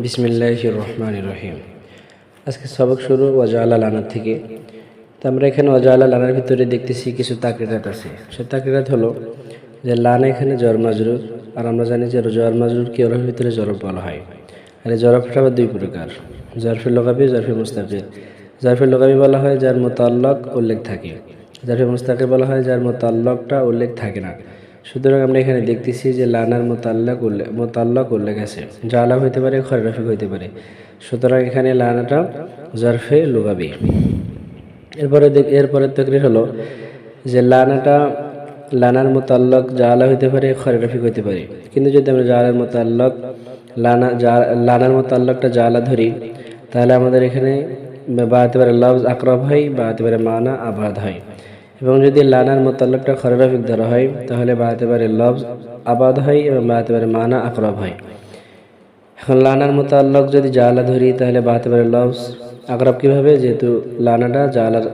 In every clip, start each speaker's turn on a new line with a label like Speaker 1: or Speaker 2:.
Speaker 1: বিসমিল্লাহির রহমানির রহিম। আজকে সবক শুরু ওয়াজাআলা লানার থেকে। তো আমরা এখানে ওয়াজাআলা লানার ভিতরে দেখতেছি কিছু তাকরিরাত আছে। সে তাকরিরাত হলো যে লানা এখানে জর মাজরুর, আর আমরা জানি যে জর মাজরুরকে ওর ভিতরে জরফ বলা হয়। আর এই জরফটা আবার দুই প্রকার, জরফে লগাবি, জরফে মুস্তাকির। জরফে লগাবি বলা হয় যার মুতাল্লাক উল্লেখ থাকে, জরফে মুস্তাকির বলা হয় যার মুতাল্লাকটা উল্লেখ থাকে না। সুতরাং আমরা এখানে দেখতেছি যে লানার মোতাল্লাক উল্লেখ আছে, জালা হইতে পারে, খররাফিক হইতে পারে। সুতরাং এখানে লানাটা জরফে লুগাবি। এরপরে তাকরীর হলো যে লানার মোতাল্লাক জালা হইতে পারে, খররাফিক হইতে পারে। কিন্তু যদি আমরা লানার মোতাল্লাকটা জালা ধরি, তাহলে আমাদের এখানে বা হতে পারে লফজ আকরাব হয়, বা হতে পারে মানা আবাদ হয়। এবং যদি লানার মোতাল্লাকটা খররাফিক ধরা হয়, তাহলে বা হতে পারে লফজ আবাদ হয় এবং বা হতে পারে মানা আকরাব হয়। এখন লানার মোতাল্লাক যদি জালা ধরি, তাহলে বা হতে পারে লফজ আকরাব কিভাবে, যেহেতু লানাটা জালার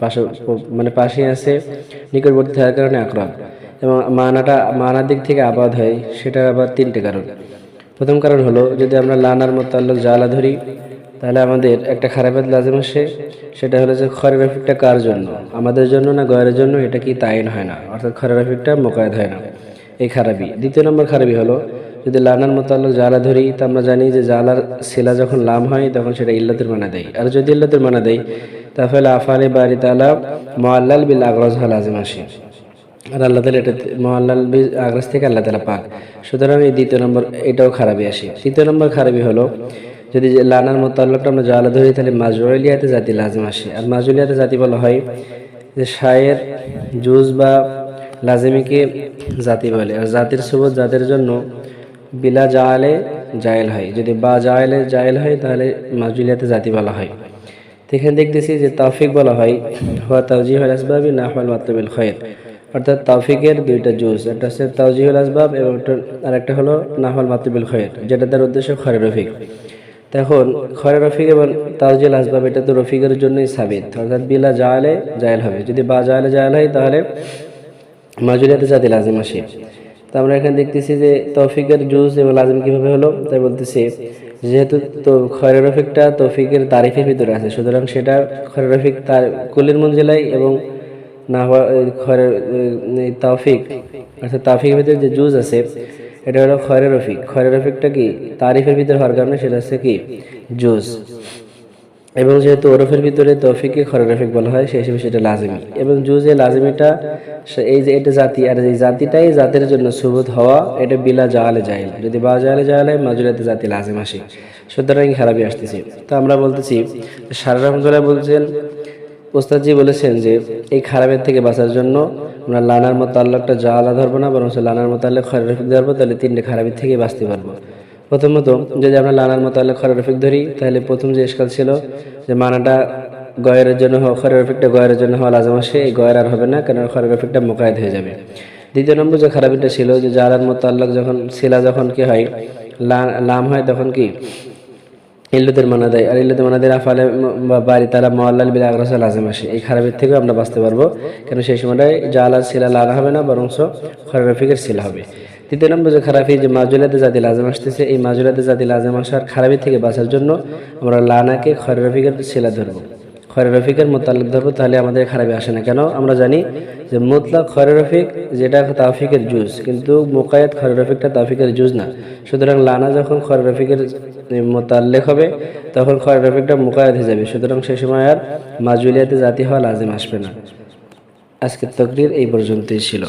Speaker 1: পাশে পাশে আছে, নিকটবর্তী থাকার কারণে আকরাব। এবং মানার দিক থেকে আবাদ হয়, সেটার আবার তিনটে কারণ। প্রথম কারণ হলো যদি আমরা লানার মোতাল্লাক জালা ধরি, তাহলে আমাদের একটা খারাপের লাজিম আসে, সেটা হলো যে খররাফিকটা কার জন্য, আমাদের জন্য না গয়রের জন্য, এটা কি তাইন হয় না, অর্থাৎ খররাফিকটা মোকায়েদ হয় না, এই খারাপি। দ্বিতীয় নম্বর খারাপি হলো যদি লানার মোতাল্লাক জালা ধরি, তা আমরা জানি যে জালার সিলা যখন লাম হয় তখন সেটা ইল্লাতের মানা দেয়। আর যদি ইল্লাতের মানা দেয়, তাহলে আফআলে বারি তাআলা মুআল্লাল বিল আগরাজ লাজিম আসে। আর আল্লাহ তাআলা এটা মুআল্লাল বিল আগরাজ থেকে আল্লাহ তাআলা পাক। সুতরাং এই দ্বিতীয় নম্বর এটাও খারাপি আসে। তৃতীয় নম্বর খারাপি হলো যদি লানার মোতাল্লাকটা আমরা জালা ধরি, তাহলে মাজরুলিয়াতে জাতি লাজিম আসে। আর মাজরুলিয়াতে জাতি বলা হয় যে শায়ের, জুজ বা লাজিমিকে জাতি বলে। আর জাতির সুবত জাতের জন্য বিলা জালে জায়েল হয়, যদি বা জায়েলে জায়েল হয় তাহলে মাজরুলিয়াতে জাতি বলা হয়। তো এখানে দেখতেছি যে তাওফিক বলা হয় হুয়া তাওজিহুল আসবাবি নাহওয়াল মাতলুবিল খায়র, অর্থাৎ তাওফিকের দুইটা জুজ, একটা হচ্ছে তাওজিহুল আসবাব এবং আরেকটা হলো নাহওয়াল মাতলুবিল খায়র, যেটা তার উদ্দেশ্য খয়রফিক। তখন খয়রফিক এবং তাওজিহুল আসবাব এটা তো রফিকের জন্যই সাবিত, অর্থাৎ বিলা জালে জায়েল হবে। যদি বা জালে জায়েল হয় তাহলে মাজরুলিয়াতে জাতি লাজিম আসে। তো আমরা এখানে দেখতেছি যে তৌফিকের জুজ এবং লাজিম কিভাবে হলো, তাই বলতেছি যেহেতু তো খয়রফিকটা তৌফিকের তারিফের ভিতরে আছে, সুতরাং সেটা খয়রফিক তার কুলির মঞ্জিলায় এবং না হওয়া তৌফিক, অর্থাৎ তৌফিকের ভিতরে যে জুজ আছে এটা হলো খয়রফিক। খয়রফিকটা কি তারিফের ভিতরে হওয়ার কারণে সেটা হচ্ছে কি জুজ। এবং যেহেতু ওরফের ভিতরে তৌফিককে খয়রফিক বলা হয়, সেই হিসেবে সেটা লাজিমি। এবং জুজে লাজিমিটা এই যে এটা জাতি, আর এই জাতিটাই জাতের জন্য সুবুত হওয়া, এটা বিলা জালে জায়েল। যদি বা জালে জায়েল হয় মাজরুলিয়াতে জাতি লাজিম আসে, সুতরাং খারাপই আসতেছে। তো আমরা বলতেছি সারা রহমতুল্লাহ বলছেন, ওস্তাদজি বলেছেন যে এই খারাপের থেকে বাঁচার জন্য আমরা লানার মোতাল্লাকটা জালা ধরবো না, বরং লানার মোতাল্লাক খয়রফিক ধরবো, তাহলে তিনটে খারাপের থেকে বাঁচতে পারবো। প্রথমত যদি আমরা লানার মোতাল্লাক খয়রফিক ধরি, তাহলে প্রথম যে ইশকাল ছিল যে মানাটা গয়রের জন্য হওয়া, খয়রফিকটা গয়রের জন্য হওয়া লাজিম আসে, এই গয়র আর হবে না, কারণ খয়রফিকটা মোকায়েদ হয়ে যাবে। দ্বিতীয় নম্বর যে খারাপিটা ছিল যে জালার মোতাল্লাক যখন সিলা যখন কি হয় লাম হয়, তখন কি ইল্লতের মানা দেয়, আর ইল্লতের মানা দেয় আফআলে বারি তাআলা মুআল্লাল বিল আগরাজ লাজিম আসে। এই খারাপের থেকেও আমরা বাঁচতে পারবো, কারণ সেই সময়টায় জালার সিলা লানা হবে না, বরং খয়রফিকের সিলা হবে। তৃতীয় নম্বর যে খারাপি যে মাজরুলিয়াতে জাতি লাজিম আসতেছে, এই মাজরুলিয়াতে জাতি লাজিম আসার খারাপি থেকে বাঁচার জন্য আমরা লানাকে খয়রফিকের সিলা ধরবো, খয়রফিকের মোতাল্লাক ধরবো, তাহলে আমাদের খারাপি আসে না। কেন? আমরা জানি যে মুতলাক খয়রফিক যেটা তাওফিকের জুজ, কিন্তু মুকায়াত খয়রফিকটা তাওফিকের জুজ না। সুতরাং লানা যখন খয়রফিকের মোতাল্লেক হবে, তখন খয়রফিকটা মুকায়াত হয়ে যাবে, সুতরাং সেই সময় আর মাজরুলিয়াতে জাতি হওয়া লাজিম আসবে না। আজকের তাকরীর এই পর্যন্তই ছিল।